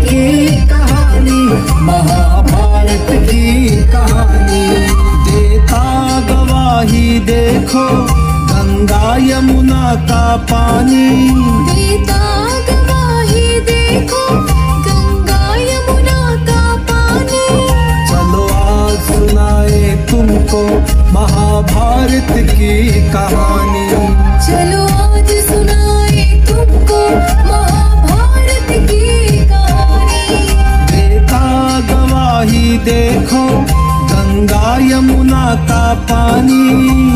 की कहानी, महाभारत की कहानी। देता गवाही देखो गंगा यमुना का पानी, देता गवाही देखो गंगा यमुना का पानी। चलो आज सुनाए तुमको महाभारत की कहानी, चलो आज सुनाए तुमको महाभारत की कहानी। देता गवाही देखो गंगा यमुना का पानी,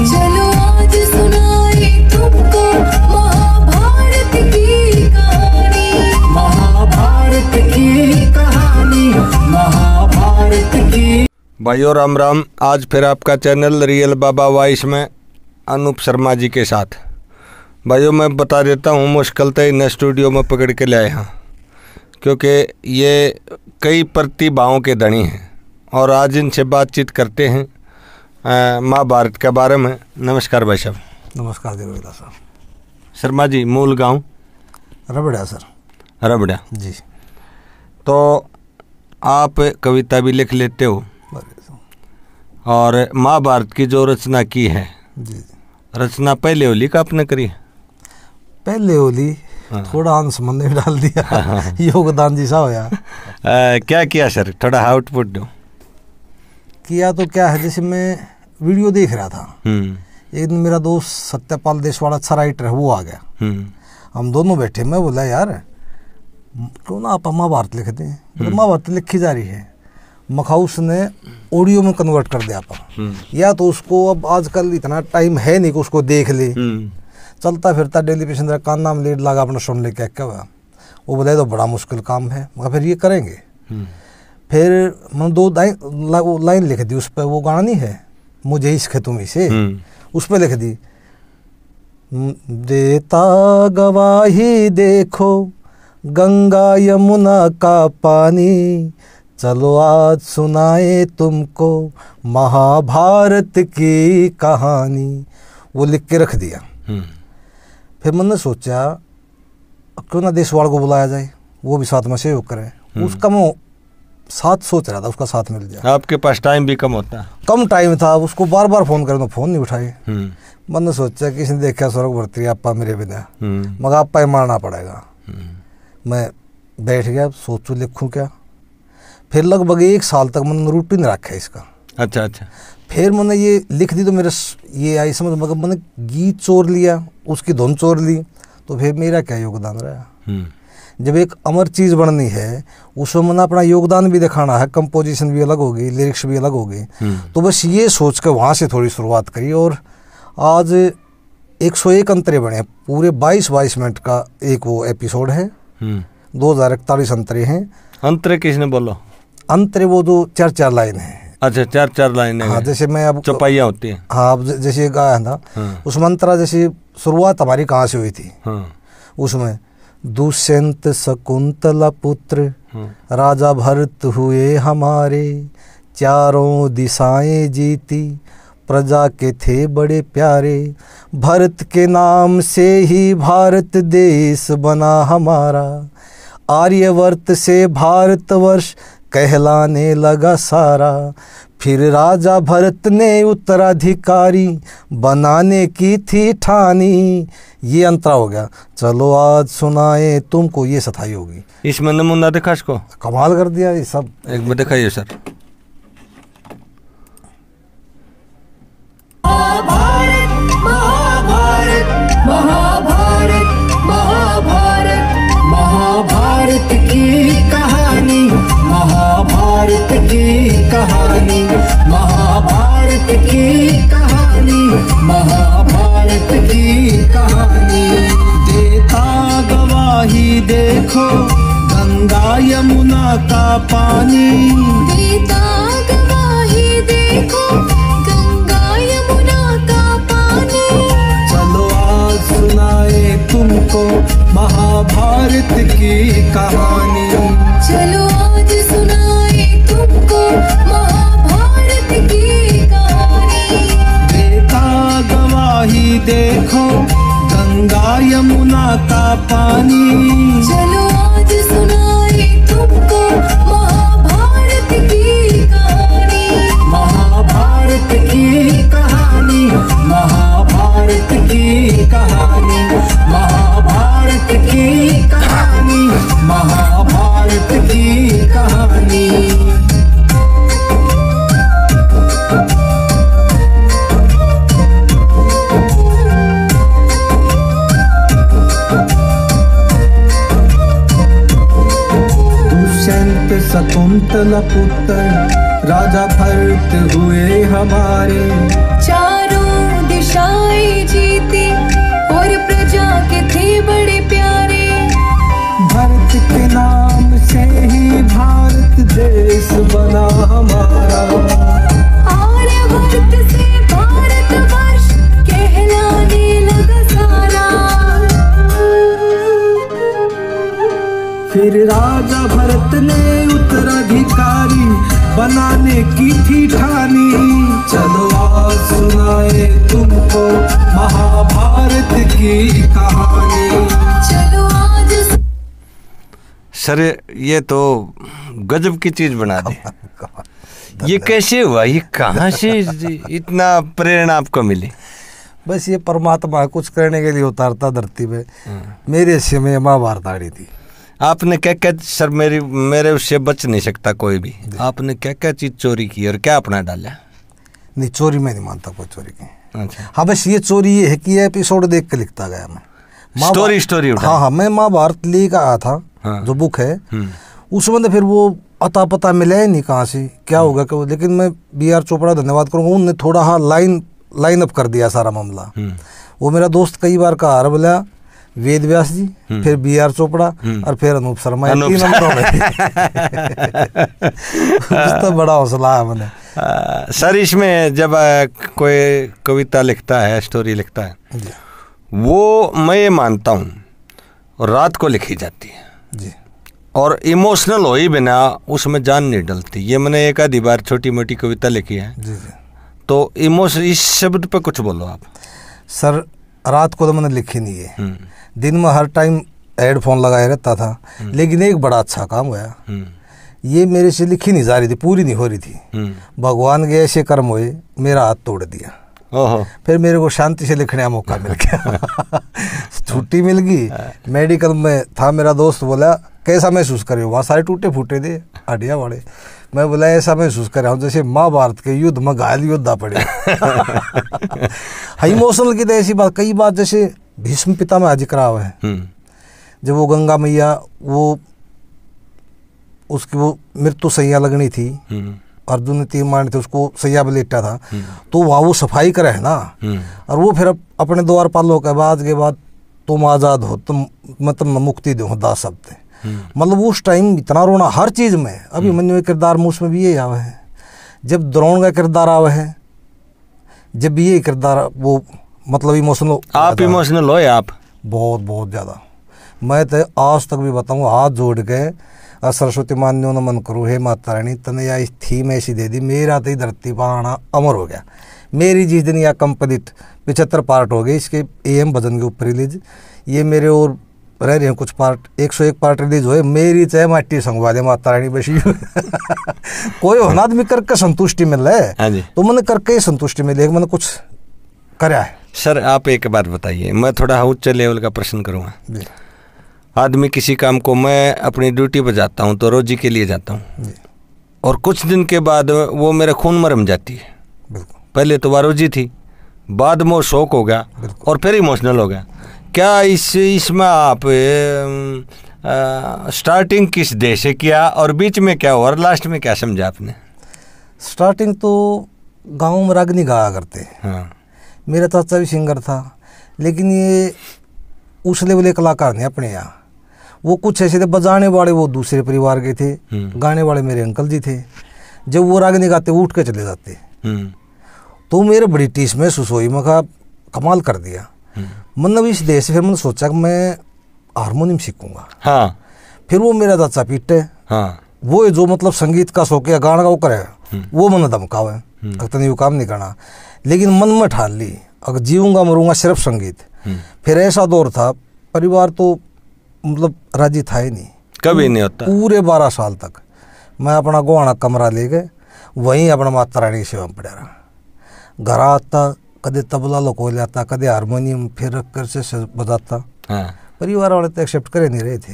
चलो आज सुनाए तुमको महाभारत की कहानी, महाभारत की कहानी, महाभारत की। भाइयों राम राम। आज फिर आपका चैनल रियल बाबा वॉइस में अनूप शर्मा जी के साथ। भाइयों मैं बता देता हूँ, मुश्किल तो इन स्टूडियो में पकड़ के लाए हैं क्योंकि ये कई प्रतिभाओं के धनी हैं और आज इनसे बातचीत करते हैं महाभारत के बारे में। नमस्कार भाई साहब। नमस्कार देवेदा साहब। शर्मा जी मूल गांव रबड़ा सर। रबड़ा जी। तो आप कविता भी लिख लेते हो और महाभारत की जो रचना की है, जी रचना पहले होली का आपने करी? पहले होली थोड़ा अंश मन में डाल दिया योगदान जी सा होया। क्या किया सर, थोड़ा आउटपुट दो। किया तो क्या है, जैसे मैं वीडियो देख रहा था, एक दिन मेरा दोस्त सत्यपाल देशवाड़ा अच्छा राइटर है, वो आ गया। हम दोनों बैठे, मैं बोला यार क्यों ना आप महाभारत लिखते हैं। मतलब महाभारत लिखी जा रही है, मखाउस ने ऑडियो में कन्वर्ट कर दिया अपन। या तो उसको अब आजकल इतना टाइम है नहीं कि उसको देख ले, चलता फिरता डेली पेशेंट कान नाम लेट लगा अपना सुन ले क्या क्या हुआ। वो बोले तो बड़ा मुश्किल काम है, मगर फिर ये करेंगे। फिर मैंने 2 लाइन लिख दी उस पर। वो गाना नहीं है मुझे इश्क है तुम्हीं से, उस पर लिख दी, देता गवाही देखो गंगा यमुना का पानी, चलो आज सुनाए तुमको महाभारत की कहानी। वो लिख के रख दिया। फिर मैंने सोचा क्यों ना देशवाड़ को बुलाया जाए, वो भी साथ में सहयोग करे। उसका मैं साथ सोच रहा था, उसका साथ मिल जाए। आपके पास टाइम भी कम होता है? कम टाइम था, उसको बार बार फोन करें तो फोन नहीं उठाए। मैंने सोचा किसी ने देखा स्वर्ग भर्ती आपा मेरे बिना, मगर आपा ही मारना पड़ेगा। मैं बैठ गया, सोचूं लिखूं क्या। फिर लगभग 1 साल तक मैंने रूटीन रखा है इसका। अच्छा अच्छा। फिर मैंने ये लिख दी तो मेरे ये आई समझ, मगर मैंने गीत चोर लिया, उसकी धुन चोर ली, तो फिर मेरा क्या योगदान रहा। जब एक अमर चीज़ बननी है उसमें मैंने अपना योगदान भी दिखाना है, कंपोजिशन भी अलग होगी, लिरिक्स भी अलग होगी। तो बस ये सोच कर वहाँ से थोड़ी शुरुआत करी और आज 101 अंतरे बने। पूरे 22 मिनट का एक वो एपिसोड है। 2041 अंतरे हैं। अंतरे किसने बोलो? अंतरे वो जो 4 लाइन है। अच्छा 4 लाइन है। हाँ, जैसे मैं अब चौपाइयाँ होती हैं। हाँ, अब जैसे गाया था उस मंत्रा, जैसे शुरुआत हमारी कहाँ से हुई थी। उसमें दुष्यंत शकुंतला पुत्र राजा भरत हुए हमारे, चारों दिशाएं जीती प्रजा के थे बड़े प्यारे, भरत के नाम से ही भारत देश बना हमारा, आर्यवर्त से भारतवर्ष कहलाने लगा सारा, फिर राजा भरत ने उत्तराधिकारी बनाने की थी ठानी। ये अंतरा हो गया। चलो आज सुनाए तुमको, ये सथाई होगी। इसमें नमूना दिखा इसको, कमाल कर दिया ये सब। एक बार दिखाइए सर। महाभारत महाभारत महाभारत महाभारत की कहानी, महाभारत की कहानी, महाभारत की कहानी, महाभारत की कहानी। देता गवाही देखो गंगा यमुना का पानी, देता गवाही देखो गंगा यमुना का पानी। चलो आज सुनाए तुमको महाभारत की कहानी, चलो आज सुनाए तुमको महाभारत की कहानी। देता गवाही देखो गंगा यमुना का पानी, चलो आज सुनाए तुमको कहानी। दुष्यंत शकुंतला पुत्र राजा भरत हुए हमारे। चारों दिशाएं जीती और प्रजा के थे बड़े प्यारे। भरत के नाम से ही भारत देश बना हमारा। आर्यभट्ट से भारतवर्ष कहलाने लगा सारा। फिर राजा भरत ने उत्तराधिकारी बनाने की थी ठानी। चलो आज सुनाए तुमको महाभारत की कहानी। चलो आज सर ये तो गजब की चीज बना दी। ये कैसे हुआ, ये कहाँ से इतना प्रेरणा आपको मिली? बस ये परमात्मा कुछ करने के लिए उतारता धरती पे। मेरे हिस्से में महाभारत आ रही थी। आपने क्या क्या सर, मेरे उससे बच नहीं सकता कोई भी। आपने क्या क्या चीज चोरी की और क्या अपना डाला? नहीं, चोरी मैं नहीं मानता कोई चोरी की। अच्छा, हाँ बस ये चोरी ये है कि ये एपिसोड देख के लिखता गया मैं। स्टोरी हाँ हाँ, मैं महाभारत लेकर आया था। हाँ। जो बुक है उसमें तो फिर वो अता पता मिला ही नहीं कहाँ से क्या होगा क्या। लेकिन मैं B.R. चोपड़ा धन्यवाद करूँगा, उनने थोड़ा हाँ लाइन अप कर दिया सारा मामला। वो मेरा दोस्त कई बार कहा बोला वेद व्यास जी, फिर B.R. चोपड़ा और फिर अनूप शर्मा, ये तीन नंबरों में। तो बड़ा हौसला है मैंने। सर इसमें जब कोई कविता लिखता है, स्टोरी लिखता है, वो मैं ये मानता हूँ रात को लिखी जाती है जी, और इमोशनल हो ही बिना उसमें जान नहीं डलती। ये मैंने एक आधी बार छोटी मोटी कविता लिखी है। जी जी। तो इमोशन, इस शब्द पे कुछ बोलो आप। सर रात को तो मैंने लिखी नहीं है, दिन में हर टाइम हेडफोन लगाए रहता था। लेकिन एक बड़ा अच्छा काम हुआ, ये मेरे से लिखी नहीं जा रही थी, पूरी नहीं हो रही थी। भगवान के ऐसे कर्म हुए, मेरा हाथ तोड़ दिया। ओहो, फिर मेरे को शांति से लिखने का मौका मिल गया। छुट्टी मिल गई। मेडिकल में था मेरा दोस्त, बोला कैसा महसूस कर रहे हो? वहाँ सारे टूटे फूटे थे हड्डियाँ वाले। मैं बोला ऐसा महसूस कर रहा हूँ जैसे महाभारत के युद्ध में घायल योद्धा पड़े। इमोशनल की तो ऐसी बात, कई बात जैसे भीष्म पितामह का जिक्र हुआ है। जब वो गंगा मैया उसकी वो मृत्यु सैया लगनी थी, अर्जुन ने तीर मारने थे, उसको सैया पे लेटा था, तो वहाँ वो सफाई करे है ना। और वो फिर अपने द्वारपालों के बाद तुम आज़ाद हो, तुम मतलब मुक्ति दो दास सब थे। मतलब उस टाइम इतना रोना हर चीज़ में। अभिमन्यु के किरदार में उसमें भी ये आवा है, जब द्रोण का किरदार आवा है, जब भी ये किरदार वो मतलब इमोशनल। आप इमोशनल हो आप? बहुत बहुत ज़्यादा। मैं तो आज तक भी बताऊँ, हाथ जोड़ के सरस्वती मान्यो नमन करूँ, हे माता रानी तने या इस थीम ऐसी दे दी, मेरा तो धरती पर आना अमर हो गया। मेरी जिस दिन या कंप्लीट 75 पार्ट हो गए इसके AM भजन के ऊपर रिलीज। ये मेरे और रह रहे हैं कुछ पार्ट, 101 पार्ट रिलीज हुए। मेरी चाहे माटी संगवा दे माता रानी बसी। कोई होना आदमी करके संतुष्टि मिल रहा है, तो मैंने करके ही संतुष्टि मिली, मैंने कुछ कराया है। सर आप एक बात बताइए, मैं थोड़ा उच्च लेवल का प्रश्न करूँगा। आदमी किसी काम को, मैं अपनी ड्यूटी पर जाता हूँ तो रोजी के लिए जाता हूँ, और कुछ दिन के बाद वो मेरे खून में रम जाती है। पहले तो वह रोजी थी, बाद में वो शौक हो गया और फिर इमोशनल हो गया। क्या इसमें आप स्टार्टिंग किस देश से किया और बीच में क्या हुआ और लास्ट में क्या समझा आपने? स्टार्टिंग तो गाँव में रागनी गाया करते। हाँ, मेरा चाचा भी सिंगर था, लेकिन ये उस लेवल के कलाकार नहीं अपने यहाँ। वो कुछ ऐसे थे, बजाने वाले वो दूसरे परिवार के थे, गाने वाले मेरे अंकल जी थे। जब वो रागनी गाते उठ के चले जाते, तो मेरे बड़ी टीस में सुसोई में का कमाल कर दिया। मतलब इस देश से फिर मैंने सोचा कि मैं हारमोनियम सीखूंगा। हाँ, फिर वो मेरा चाचा पीटे। हाँ, वो जो मतलब संगीत का शौक है, गाना का वो करे, वो मैंने दमकावे, अगर वो काम नहीं करना। लेकिन मन में ठान ली अगर जीऊंगा मरूंगा सिर्फ संगीत। फिर ऐसा दौर था, परिवार तो मतलब राजी था ही नहीं, कभी नहीं होता। पूरे 12 साल तक मैं अपना गोहाना कमरा लेके वहीं अपना माता रानी की सेवा में पड़ा रहा। घर आता, कदे तबला लको लाता, कदे हारमोनियम, फिर रख कर से बजाता। हाँ। परिवार वाले तो एक्सेप्ट करे नहीं रहे थे।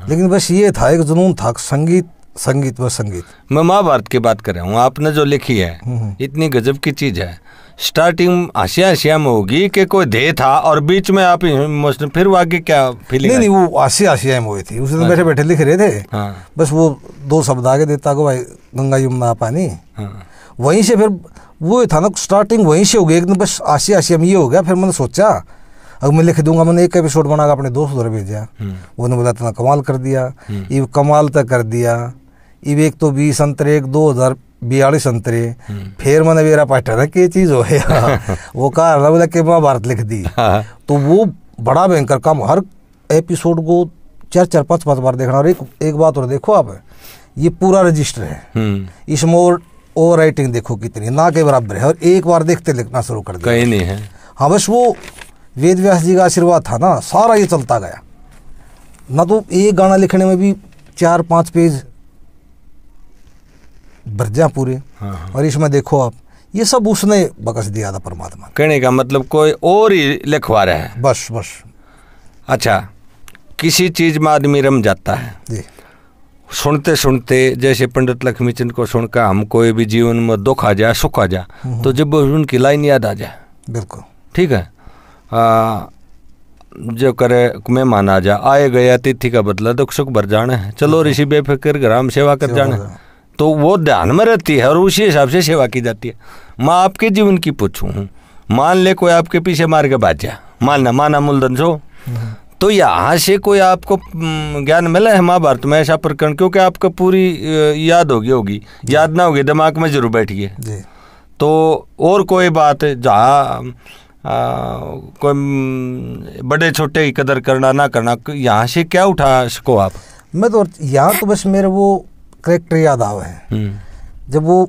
लेकिन बस ये था, एक जुनून था, संगीत संगीत व संगीत। मैं महाभारत की बात कर रहा हूँ, आपने जो लिखी है इतनी गजब की चीज है। स्टार्टिंग हंसिया हंसिया में होगी कि कोई ध्येय था और बीच में आप इमोशनल, फिर वो आगे क्या फीलिंग? नहीं वो आसिया में हुई थी, उस दिन बैठे बैठे लिख रहे थे। हाँ। बस वो 2 शब्द आगे देता को भाई गंगा यमुना पानी। हाँ। वहीं से फिर वो था ना, स्टार्टिंग वहीं से हो गई एकदम, बस आसिया में ये हो गया। फिर मैंने सोचा अब मैं लिख दूंगा, मैंने एक एपिसोड बनाकर अपने दोस्त उधर भेजा, उन्होंने बोला इतना कमाल कर दिया। ये कमाल तक कर दिया, ये एक तो 20 अंतरे, एक 2042 अंतरे। फिर मैंने मेरा पार्टनर है कि चीज़ हो गया वो कहा बोला कि महाभारत लिख दी। तो वो बड़ा भयंकर काम, हर एपिसोड को 4-5 बार देखना। और एक बात और देखो आप, ये पूरा रजिस्टर है, इसमें ओवर राइटिंग देखो कितनी ना के बराबर है, और एक बार देखते लिखना शुरू कर दिया, कहीं नहीं है। हाँ बस वो वेद व्यास जी का आशीर्वाद था ना, सारा ये चलता गया ना। तो एक गाना लिखने में भी 4-5 पेज भर जा पूरे। हाँ। और इसमें देखो आप, ये सब उसने बकस दिया था परमात्मा। कहने का मतलब कोई और ही लिखवा रहा है। बस। अच्छा, किसी चीज में आदमी रम जाता है जी। सुनते सुनते, जैसे पंडित लक्ष्मीचंद को सुनकर हम कोई भी जीवन में दुख आ जाए सुख आ जाए तो जब उनकी लाइन याद आ जाए, बिल्कुल ठीक है, जो करे मेहमान आ जा, आए गए अतिथि का बदला दुख सुख भर जाना है, चलो ऋषि बेफिक्र ग्राम सेवा कर जाना है। तो वो ध्यान में रहती है और उसी हिसाब से सेवा की जाती है। मैं आपके जीवन की पूछूं हूँ, मान ले कोई आपके पीछे मार के भाग जाए, माना मूलधन सो, तो यहाँ से कोई आपको ज्ञान मिला है महाभारत में ऐसा प्रकरण? क्योंकि आपको पूरी याद होगी, याद ना होगी दिमाग में जरूर बैठी है। तो और कोई बात जहाँ कोई बड़े छोटे की कदर करना ना करना, यहाँ से क्या उठा सको आप? मैं तो यहाँ तो बस मेरे वो करेक्टर याद आवे है, जब वो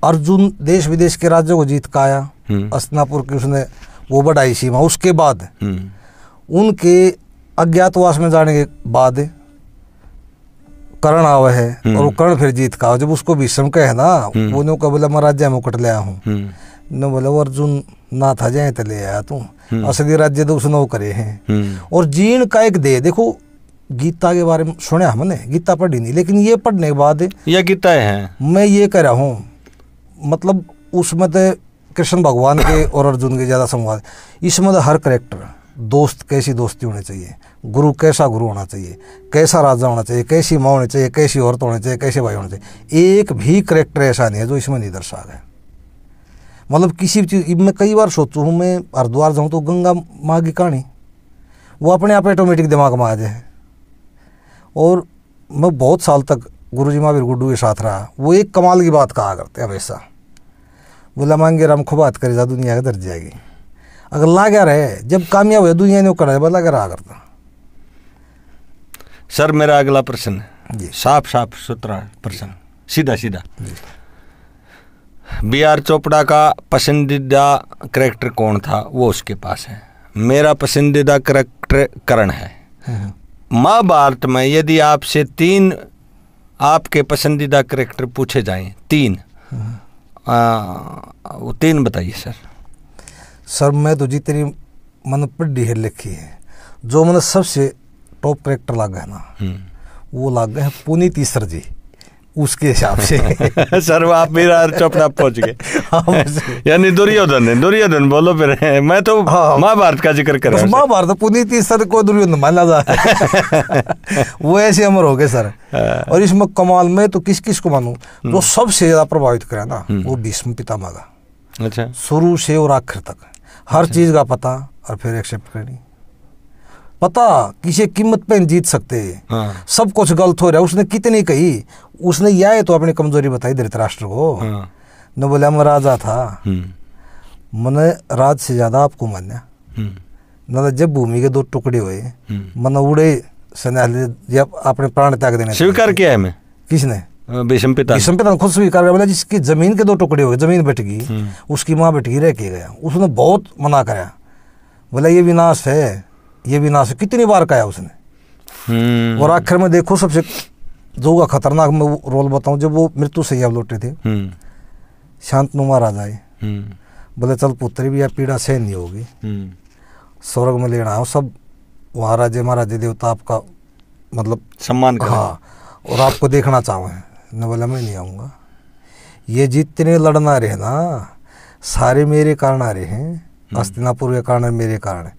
अर्जुन देश विदेश के राज्यों को जीत का आया, अस्तिनापुर की उसने वो बढ़ाई सीमा, उसके बाद उनके अज्ञातवास में जाने के बाद कर्ण आवे है, और वो कर्ण फिर जीत का, जब उसको भीष्म कहे ना, वो ने का बोला मैं राज्य मुकुट ले आया हूँ, ने बोला वो अर्जुन ना था जाए तो ले आया तू, असली राज्य तो उसने वो करे हैं। और जीण का एक दे, देखो गीता के बारे में सुना हमने, गीता पढ़ी नहीं, लेकिन ये पढ़ने के बाद यह गीता है, मैं ये कह रहा हूँ, मतलब उसमें तो कृष्ण भगवान के और अर्जुन के ज़्यादा संवाद, इसमें तो हर करेक्टर, दोस्त कैसी दोस्ती होनी चाहिए, गुरु कैसा गुरु होना चाहिए, कैसा राजा होना चाहिए, कैसी माँ होनी चाहिए, कैसी औरत होनी चाहिए, कैसे भाई होना चाहिए, एक भी करेक्टर ऐसा नहीं है जो इसमें नहीं दर्शा गया। मतलब किसी भी चीज़, मैं कई बार सोचता हूँ, मैं हरिद्वार जाऊँ तो गंगा माँ की कहानी वो अपने आप ऑटोमेटिक दिमाग में आ जाए। और मैं बहुत साल तक गुरुजी महावीर गुड्डू के साथ रहा, वो एक कमाल की बात कहा करते हमेशा, बोला मांगे राम खूब बात करे जा दुनिया का दर जाएगी, अगर ला गया रहे जब कामयाब हुआ दुनिया ने कर बोला क्या रहा करता। सर मेरा अगला प्रश्न जी, साफ सुथरा प्रश्न, सीधा बी आर चोपड़ा का पसंदीदा करेक्टर कौन था? वो उसके पास है। मेरा पसंदीदा करेक्टर कर्ण है। महाभारत में यदि आपसे 3 आपके पसंदीदा करेक्टर पूछे जाएं, 3 वो 3 बताइए सर। सर मैं तो जितनी मन पढ़ी है लिखी है, जो मैंने सबसे टॉप करेक्टर लगा है ना, वो लग गए हैं पुनीत ईसर जी, उसके हिसाब से सर वो आप मेरा चोपड़ा पहुंच गए यानी दुर्योधन बोलो फिर, मैं तो महाभारत का जिक्र कर रहा हूं। महाभारत पुनीत ईसर को दुर्योधन माना जाए वो ऐसे अमर हो गए सर। और इसमें कमाल में तो किस को मानूं, जो सबसे ज्यादा प्रभावित करे ना वो भीष्म पितामह का। अच्छा, शुरू से और आखिर तक हर चीज का पता, और फिर एक्सेप्ट करनी, पता किसी कीमत पे नहीं जीत सकते। सब कुछ गलत हो रहा है। उसने कितनी कही, उसने यह तो अपनी कमजोरी बताई धृतराष्ट्र को। न बोला मैं राजा था, मैंने राज से ज्यादा आपको मान्या, न जब भूमि के 2 टुकड़े हुए मन उड़े सन्याल जब अपने प्राण त्याग देने स्वीकार किया है। मैं किसने? भीष्म पिता ने खुद स्वीकार किया। बोला जिसकी जमीन के 2 टुकड़े हो गए, जमीन बट गई, उसकी माँ बट गई, रह के गया। उसने बहुत मना कराया, बोला ये विनाश है, ये विनाश है। कितनी बार कहा उसने। और आखिर में देखो सबसे जो का खतरनाक मैं रोल बताऊं, जब वो मृत्यु से अब लौटे थे, शांतनु महाराज आए, बोले चल पुत्री भी यार पीड़ा सहन नहीं होगी, स्वर्ग में लेना हो सब, वहाँ राजे महाराजे देवता आपका मतलब सम्मान करें। हाँ, और आपको देखना चाहूँ। न बोला मैं नहीं आऊँगा, ये जितने लड़ना रहे ना सारे मेरे कारण आ रहे हैं, हस्तिनापुर के कारण मेरे कारण,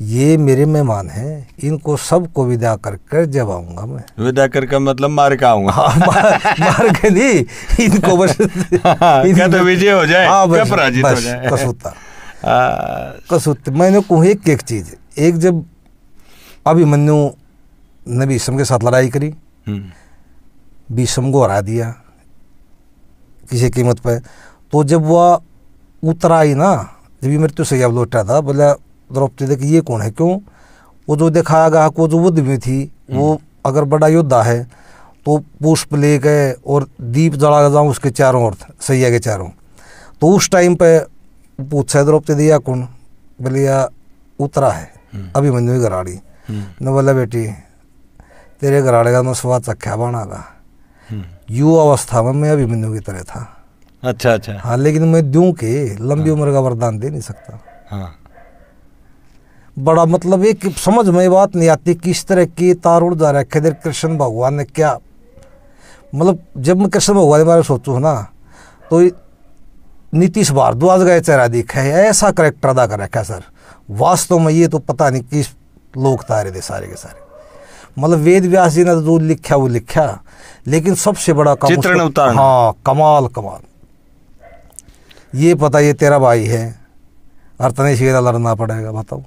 ये मेरे मेहमान हैं, इनको सबको विदा कर जब आऊंगा मैं। विदा करके मतलब मार के आऊंगा? मार के नहीं, इनको बस क्या तो विजय हो जाए, क्या पराजित हो जाए, कसूता। मैंने कहूँ एक चीज, एक जब अभिमन्यु ने भीष्म के साथ लड़ाई करी, भीष्म को हरा दिया किसी कीमत पे, तो जब वह उतरा ही ना, जब ये मृत्यु से लौटा था, बोला द्रौपदी कि ये कौन है, क्यों? वो जो दिखाया गया को जो बुद्ध में थी, वो अगर बड़ा योद्धा है तो पुष्प ले गए और दीप जला जाऊँ उसके चारों ओर, सैया के चारों। तो उस टाइम पे पूछा द्रौपदी या कौन? बोले या उतरा है अभिमन्यु की घराड़ी। न बोला बेटी तेरे घराड़े का मैं स्वाद चख्या बनागा, युवा अवस्था में मैं अभिमन्यु की तरह था। अच्छा अच्छा। हाँ, लेकिन मैं दूं के लंबी उम्र का वरदान दे नहीं सकता। हाँ। बड़ा मतलब एक समझ में बात नहीं आती किस तरह की तार उड़ जा रखे इधर कृष्ण भगवान ने क्या, मतलब जब मैं कृष्ण भगवान के बारे में सोचूँ ना तो नीतीश भारद्वाज का चेहरा दिखा है, ऐसा करेक्टर अदा कर रखा है सर। वास्तव में ये तो पता नहीं किस लोग तारे थे सारे के सारे, मतलब वेद व्यास जी ने जो लिखा वो लिखा, लेकिन सबसे बड़ा काम चित्रण उतारना। हाँ, कमाल कमाल। ये पता ये तेरा भाई है और तने सीधा लड़ना पड़ेगा। बताओ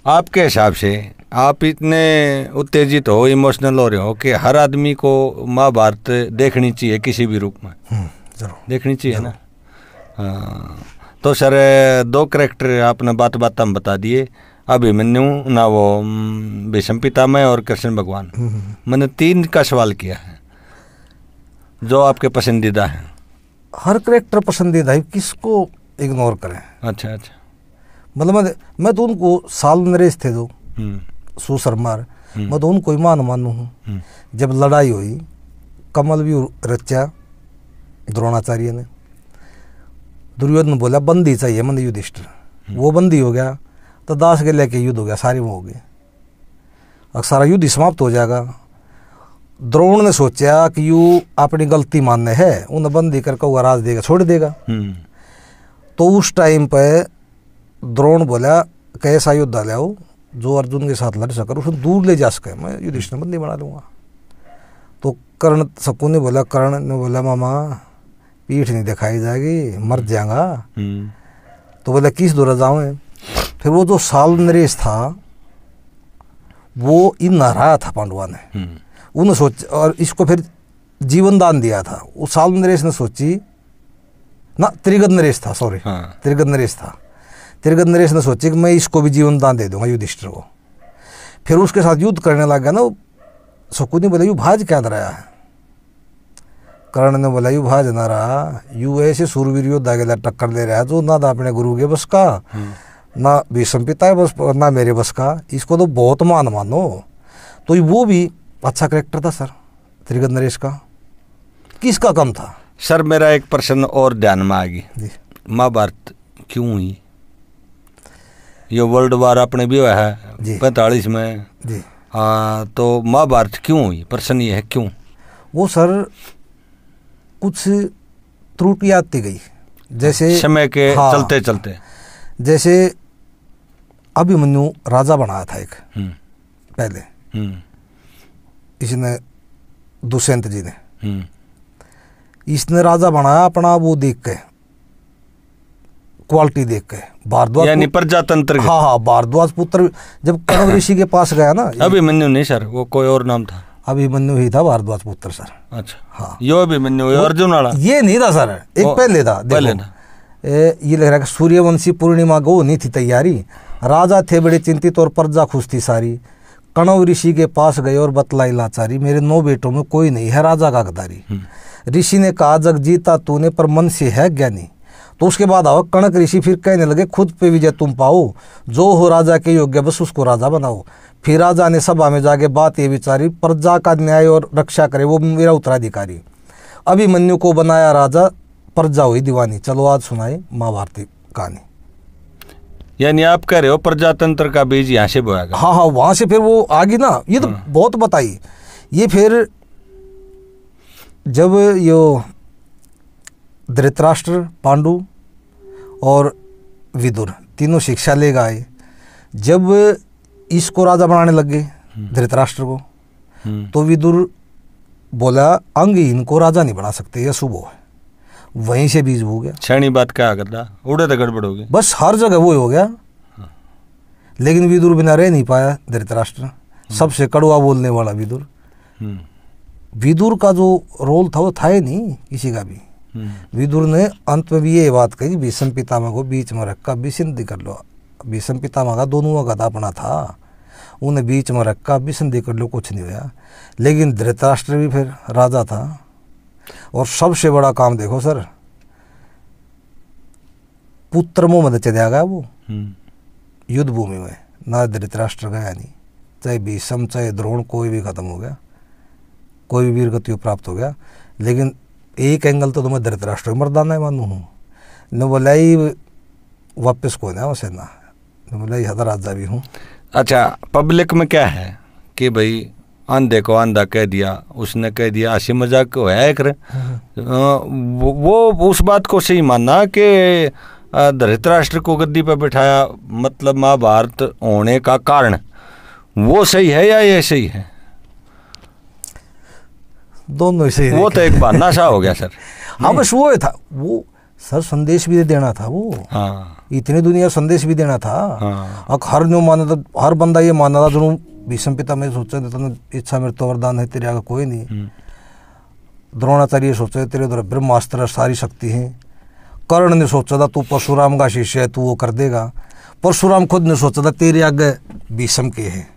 आपके हिसाब से, आप इतने उत्तेजित हो, इमोशनल हो रहे हो कि हर आदमी को महाभारत देखनी चाहिए किसी भी रूप में? जरूर देखनी चाहिए ना। हाँ, तो सर दो कैरेक्टर आपने बात हम बता दिए, अभिमन्यु ना वो भीष्म पितामह और कृष्ण भगवान। मैंने 3 का सवाल किया है जो आपके पसंदीदा हैं। हर कैरेक्टर पसंदीदा है, किसको इग्नोर करें? अच्छा अच्छा। मतलब मैं तो उनको साल नरेश थे जो सुशर्मार, मैं तो उनको ही मानू हूँ। जब लड़ाई हुई कमल भी रचा द्रोणाचार्य ने, दुर्योधन बोला बंदी चाहिए मन युधिष्ठिर, वो बंदी हो गया तो दास के लेके युद्ध हो गया, सारे वो हो गए, अब सारा युद्ध समाप्त हो जाएगा। द्रोण ने सोचा कि यू अपनी गलती मानने है, उन्हें बंदी करके वो राज देगा, छोड़ देगा। तो उस टाइम पे द्रोण बोला कैसा योद्धा ले आओ जो अर्जुन के साथ लड़ सकर, उसको दूर ले जा सके, मैं युधिष्ठिर बंदी बना लूँगा। तो कर्ण शकुन ने बोला, कर्ण ने बोला मामा पीठ नहीं दिखाई जाएगी, मर जाएगा। तो बोला किस दूर जाऊँ? फिर वो जो साल नरेश था वो इन हराया था पांडवा ने, उन्हें सोच और इसको फिर जीवन दान दिया था। वो साल नरेश ने सोची ना, त्रिगद नरेश था, सॉरी त्रिगद नरेश था। त्रिगद नरेश ने सोची कि मैं इसको भी जीवन दान दे दूंगा युधिष्ठिर को। फिर उसके साथ युद्ध करने लग गया ना। शकुनी ने बोला यू भाज क्या रहा है? कर्ण ने बोला यू भाज ना रहा, यू ऐसे सूरवीर योद्धा के लिए टक्कर ले रहा है जो ना अपने गुरु के बस का, ना भीष्म पिता बस, ना मेरे बस का, इसको तो बहुत मान मानो। तो वो भी अच्छा करेक्टर था सर त्रिगद नरेश का। किसका कम था? सर मेरा एक प्रश्न और ध्यान में आ गई, महाभारत क्यों हुई? ये वर्ल्ड वार अपने भी हुआ है 45 में जी। तो महाभारत क्यों हुई? प्रश्न ये है क्यों? वो सर कुछ त्रुटि आती गई, जैसे समय के चलते चलते, जैसे अभिमन्यु राजा बनाया था एक पहले, इसने दुष्यंत जी ने, इसने राजा बनाया अपना वो देख के, क्वालिटी देख के, भारद्वाज यानी प्रजातंत्र। हाँ, भारद्वाज पुत्र जब कण्व ऋषि के पास गया ना। अभिमन्यु नहीं सर, वो कोई और नाम था। अभिमन्यु ही था भारद्वाज पुत्र सर। अच्छा हाँ, यो अभिमन्यु अर्जुन वाला ये नहीं था सर, एक पहले था। पहले था। ये लग रहा है सूर्यवंशी पूर्णिमा को नहीं थी तैयारी, राजा थे बड़े चिंतित और प्रजा खुश थी सारी। कण्व ऋषि के पास गए और बतलाई लाचारी, मेरे 9 बेटों में कोई नहीं है राजा का गद्दारी। ऋषि ने कहा जग जीता तूने पर मन से है ज्ञानी। तो उसके बाद आओ कणक ऋषि फिर कहने लगे खुद पे विजय तुम पाओ, जो हो राजा के योग्य बस उसको राजा बनाओ। फिर राजा ने सभा में जाके बात ये विचारी, प्रजा का न्याय और रक्षा करे वो मेरा उत्तराधिकारी। अभिमन्यु को बनाया राजा, प्रजा हुई दीवानी। चलो आज सुनाए महाभारती कहानी। यानी आप कह रहे हो प्रजातंत्र का बीज यहाँ से बोया गया? हाँ, वहाँ से फिर वो आगे ना, ये तो बहुत बताई। ये फिर जब यो धृतराष्ट्र, पांडु और विदुर तीनों शिक्षा ले गए, जब इसको राजा बनाने लग गए धृतराष्ट्र को, तो विदुर बोला अंगहीन को राजा नहीं बना सकते, यह शुभ है। वहीं से बीज हो गया। छेनी बात क्या करता, उड़े तो गड़बड़ हो गई, बस हर जगह वो हो गया। लेकिन विदुर बिना रह नहीं पाया धृतराष्ट्र, सबसे कड़वा बोलने वाला विदुर। विदुर का जो रोल था वो था ही नहीं किसी का भी। विदुर ने अंत में भी ये बात कही, भीष्म पितामह को बीच में रखा विसंधि कर लो। भीष्म पितामह का दोनों का गदापना था, उन्हें बीच में रखा विसंधि कर लो, कुछ नहीं हुआ। लेकिन धृतराष्ट्र भी फिर राजा था। और सबसे बड़ा काम देखो सर, पुत्र मुंह में चला गया वो युद्ध भूमि में, ना धृतराष्ट्र गया नहीं। चाहे भीष्म चाहे द्रोण कोई भी खत्म हो गया, कोई भी वीर गति प्राप्त हो गया। लेकिन एक एंगल तो मैं धृतराष्ट्र मर्दाना है मानू हूँ, न बोला ही वापस को ना सेना, न बोला ही राजा भी हूँ। अच्छा, पब्लिक में क्या है कि भाई अंधे को अंधा कह दिया, उसने कह दिया, हंसी मजाक को है कर, वो उस बात को सही मानना कि धृतराष्ट्र को गद्दी पर बिठाया, मतलब महाभारत होने का कारण वो सही है या ये सही है? दोनों ही सही। वो तो एक बहाना सा हो गया सर। हाँ बस वो था, वो सर संदेश भी देना था वो। हाँ, इतनी दुनिया संदेश भी देना था। हाँ। अब हर जो माना था, हर बंदा ये माना था जो भीष्म पिता में सोचा था, इच्छा मृत्यु वरदान है तेरे आगे कोई नहीं। द्रोणाचार्य सोचा तेरे उधर ब्रह्मास्त्र सारी शक्ति है। कर्ण ने सोचा था तू परशुराम का शिष्य है, तू वो कर देगा। परशुराम खुद ने सोचा था तेरे आगे भीष्म के है।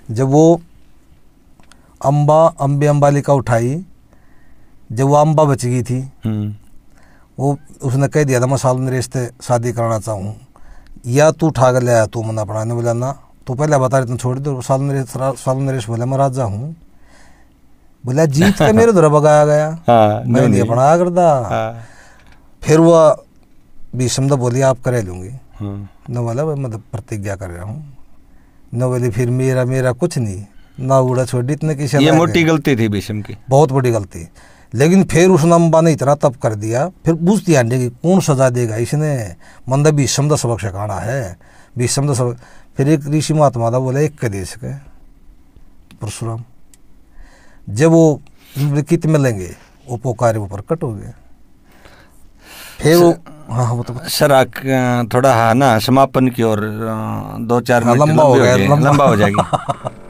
जब वो अंबालिका उठाई, जब वो अम्बा बच गई थी, वो उसने कह दिया था मैं साल नरेश से शादी कराना चाहूँ, या तू उठा कर ले आया तू मना पड़ा। बोला ना तू पहले बता रहे तुम छोड़ दो। साल नरेश बोला मैं राजा हूँ। बोला जीत के मेरे उधर भगाया गया। मैं नहीं अपना करता। फिर वह भीष्म बोली आप करे लूँगी। न बोला मैं प्रतिज्ञा कर रहा हूँ। न बोली फिर मेरा कुछ नहीं, ना उड़ा छोड़ी इतने किसी। ये मोटी गलती थी भीष्म की, बहुत बड़ी गलती। लेकिन फिर उस अम्बा ने इतना तप कर दिया, फिर बुझती आंडे की कौन सजा देगा इसने, मंदा भीष्म का सबक सिखाना है। भीष्म का सबक। फिर एक ऋषि महात्मा था, बोला एक के देश के परशुराम, जब वो कित मिलेंगे वो पोकारे ऊपर कट हो गए। फिर वो हाँ वो तो सर थोड़ा हाँ ना समापन की ओर 2-4 मिनट लंबा हो जाएगी।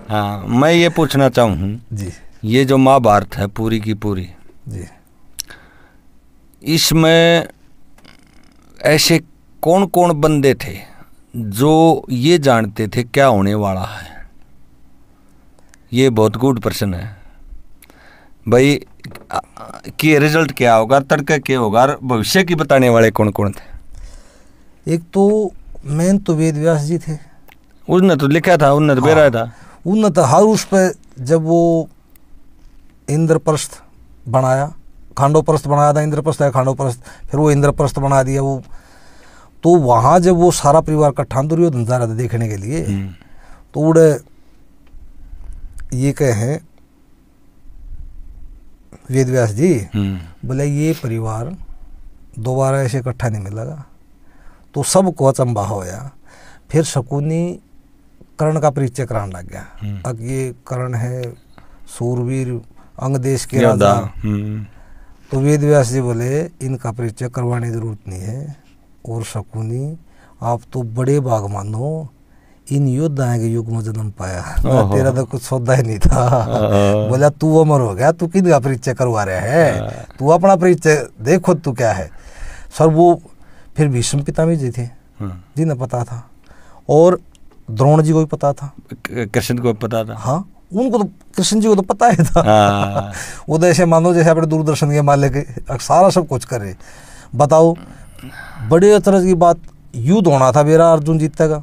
हाँ, मैं ये पूछना चाहूँ जी, ये जो महाभारत है पूरी की पूरी जी, इसमें ऐसे कौन कौन बंदे थे जो ये जानते थे क्या होने वाला है? ये बहुत गुड प्रश्न है भाई, कि रिजल्ट क्या होगा, तड़का क्या होगा, भविष्य की बताने वाले कौन कौन थे? एक तो मेन तो वेद व्यास जी थे। उसने तो लिखा था, उन्होंने तो बेरा था, उन्होंने तो हर उस पर जब वो इंद्रप्रस्थ बनाया, खांडोप्रस्थ बनाया था, इंद्रप्रस्थ है खांडोप्रस्थ, फिर वो इंद्रप्रस्थ बना दिया वो। तो वहाँ जब वो सारा परिवार इकट्ठा दुर्योधन जा रहा था देखने के लिए, तो उड़े ये कहे वेद व्यास जी, बोले ये परिवार दोबारा ऐसे इकट्ठा नहीं मिलेगा। तो सबको अचंबा होया। फिर शकुनी कर्ण का परिचय कराने लग गया। अब ये कर्ण है सूरवीर अंग देश के राजा। तो वेद व्यास जी बोले इनका परिचय करवाने की जरूरत नहीं है। और शकुनी आप तो बड़े भाग मानो, इन योद्धाओं के युग में जन्म पाया, तेरा तो कुछ सौदा ही नहीं था। बोला तू अमर हो गया, तू किन का परिचय करवा रहा है, तू अपना परिचय देखो तू क्या है। सर वो फिर भीष्म पितामह जी थे जिन्हें पता था, और द्रोण जी को भी पता था, कृष्ण को पता था। हाँ उनको तो कृष्ण जी को तो पता ही था। वो तो ऐसे मानो जैसे अपने दूरदर्शन के मालिक सारा सब कुछ करे। बताओ बड़े तरह की बात, युद्ध होना था मेरा, अर्जुन जीतेगा।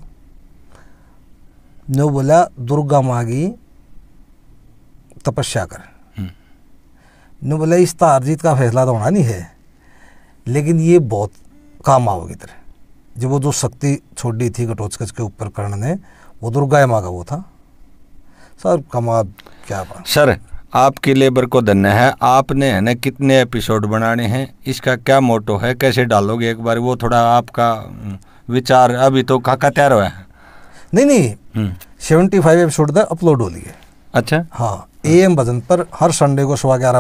ने बोला दुर्गा मांगी तपस्या कर। ने बोला इस हार जीत का फैसला तो होना नहीं है, लेकिन ये बहुत काम आओगी तेरे। जब वो जो शक्ति छोड़ी थी घटोत्कच के ऊपर कर्ण ने, वो दुर्गा माँ का वो था। सर कमाल क्या बात। सर आपकी लेबर को धन्य है। आपने है ना कितने एपिसोड बनाने हैं, इसका क्या मोटो है, कैसे डालोगे एक बार वो थोड़ा आपका विचार। अभी तो काका तैयार हुआ है। नहीं 75 एपिसोड तक अपलोड हो लिए। अच्छा हाँ AM भजन पर हर संडे को 11:15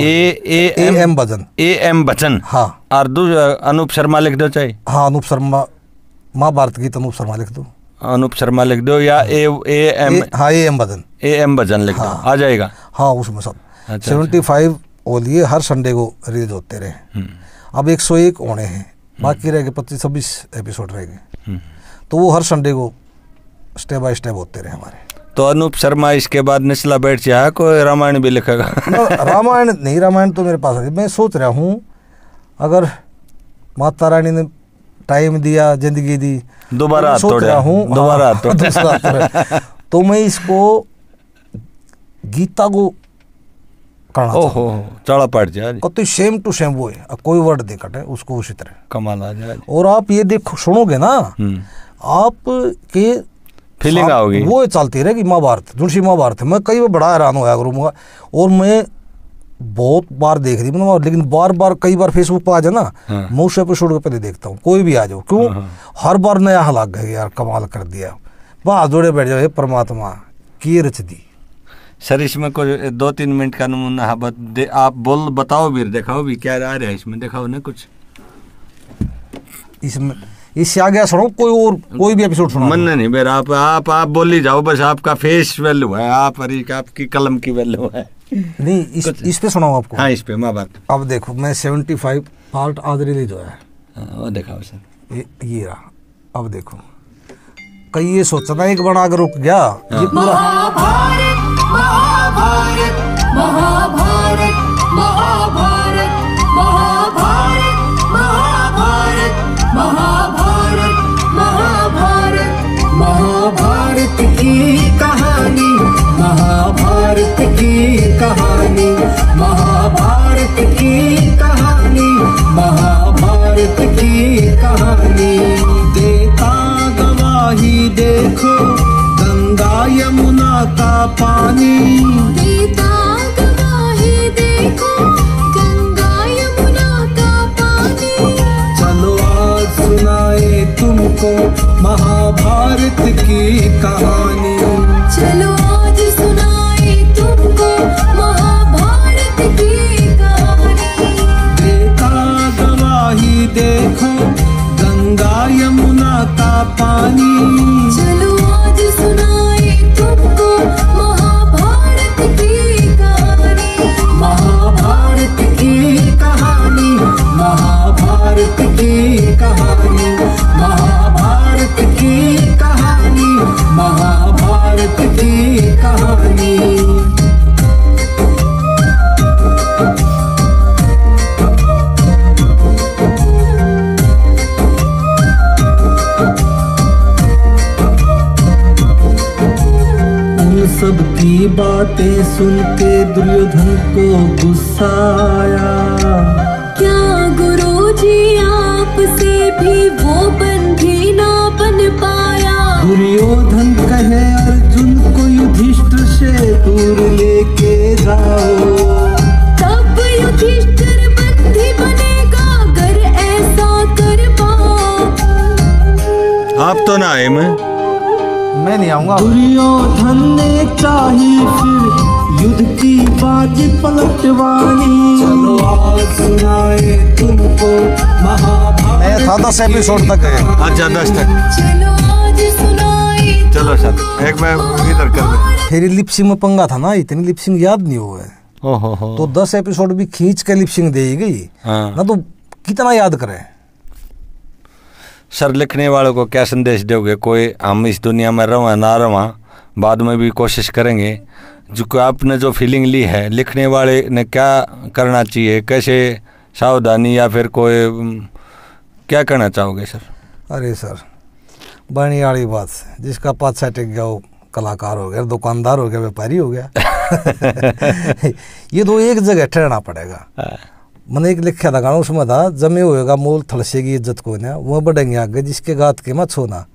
AM भजन। AM भजन। हाँ और अनूप शर्मा लिख दो चाहे। हाँ अनूप शर्मा, महाभारत गीत अनूप शर्मा लिख दो। अनूप शर्मा लिख दो या AM। हाँ AM भजन। AM भजन लिख दो, आ जाएगा। हाँ उसमें सब। अच्छा, 75 हो लिए, हर संडे को रिलीज होते रहे। अब 101 होने हैं, बाकी रह गए 25-26 एपिसोड रह गए। तो वो हर संडे को स्टेप बाय स्टेप होते रहे हमारे। तो अनूप शर्मा इसके बाद निचला बैठ जाए, कोई रामायण भी लिखेगा? रामायण नहीं, रामायण तो मेरे पास है। मैं सोच रहा हूँ अगर माता रानी ने टाइम दिया, जिंदगी दी, दोबारा सोच रहा हूँ दोबारा तो मैं इसको गीता को करना। ओहो चढ़ा पड़ जाए, तो सेम टू सेम वो है, कोई वर्ड नहीं कटे उसको, उसी तरह कमाल आ जाए। और आप ये देखो सुनोगे ना, आप के फीलिंग आओगी। वो चलती रहेगी महाभारत, जुनसी महाभारत है। मैं कई बार बड़ा हैरान होया करूँगा, और मैं बहुत बार देख रही हूँ, लेकिन बार बार कई बार फेसबुक पर आ जाए ना, मैं उस एपिसोड को पहले देखता हूँ, कोई भी आ जाओ। क्यों हर बार नया हलाक है यार, कमाल कर दिया, बाहर जोड़े बैठ जाओ, हे परमात्मा की रच दी। सर इसमें कोई 2-3 मिनट का नमूना आप बोल बताओ भी, दिखाओ भी क्या आ रहा है इसमें, दिखाओ ना कुछ इसमें। इससे आ गया सुनो, कोई भी एपिसोड सुनो। मन नहीं मेरा, आप बोल ही जाओ बस। आपका फेस वैल्यू है, आपकी कलम की वैल्यू है। नहीं इस पे सुनाऊं आपको? हाँ इस पे महाभारत। अब देखो मैं 75 पार्ट आज रिलीज हुआ है। वो दिखाओ सर, ये रहा। अब देखो कई ये सोचा था एक बना कर रुक गया, ये पूरा महाभारत महाभारत महाभारत महाभारत महाभारत महाभारत महाभारत महाभारत महाभारत की कहानी, महाभारत की कहानी, महाभारत की कहानी, महाभारत की कहानी। देता गवाही देखो गंगा यमुना का पानी, देता गवाही देखो गंगा यमुना का पानी। चलो आज सुनाए तुमको महाभारत की कहानी, चलो आज सुनाए तुमको महाभारत की कहानी। देता गवाही देखो गंगा यमुना का पानी, चलो आज सुनाए तुमको महाभारत की कहानी, महाभारत की कहानी, महाभारत की कहानी, महाभारत की कहानी, महाभारत की कहानी। सबकी बातें सुन के दुर्योधन को गुस्सा आया, क्या गुरुजी आपसे भी वो बंधी ना बन पाया। दुर्योधन कहे अर्जुन को युधिष्ठिर से दूर लेके जाओ, तब युधिष्ठिर बंधी बनेगा अगर ऐसा कर पाओ। आप तो ना आए, मैं नहीं आऊंगा। दुर्योधन ने चाही फिर युद्ध की बाजी पलटवानी, चलो आज सुनाए तुमको महाभारत। था 10 एपिसोड तक है। अच्छा 10 तक। चलो आज सुनाए, चलो सर एक मैं इधर कर दे। फिर लिपसिंग में पंगा था ना, इतनी लिपसिंग याद नहीं हुआ है। ओहो तो 10 एपिसोड भी खींच के लिपसिंग दी गई ना, तो कितना याद करें। सर लिखने वालों को क्या संदेश दोगे? कोई हम इस दुनिया में रवा ना रवा, बाद में भी कोशिश करेंगे। जो आपने जो फीलिंग ली है, लिखने वाले ने क्या करना चाहिए, कैसे सावधानी, या फिर कोई क्या करना चाहोगे सर? अरे सर बनी वाली बात, जिसका पाछा टिक गया वो कलाकार हो गया, दुकानदार हो गया, व्यापारी हो गया। ये तो एक जगह ठहरना पड़ेगा। मैंने एक लिखा था गाना, उसमें था जमे होएगा मोल थलसेगी इज्जत को ना, वह बढ़ेंगे आगे जिसके गात के मत छोना।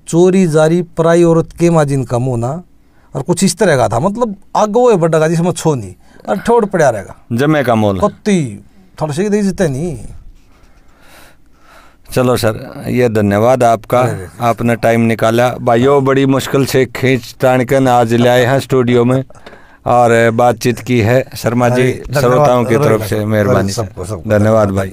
चोरी जारी पराई औरत के माँ जिनका मोना, और कुछ इस तरह का था, मतलब आगे वो बढ़ेगा जिसमें छो नहीं और ठोड़ पड़ा रहेगा जमे का मोल कत्ती थोड़ा सी दे जीते नहीं। चलो सर, ये धन्यवाद आपका, आपने टाइम निकाला भाइयों, बड़ी मुश्किल से खींच तान कर आज ले आए हैं स्टूडियो में और बातचीत की है। शर्मा जी, श्रोताओं की तरफ से मेहरबानी, धन्यवाद भाई।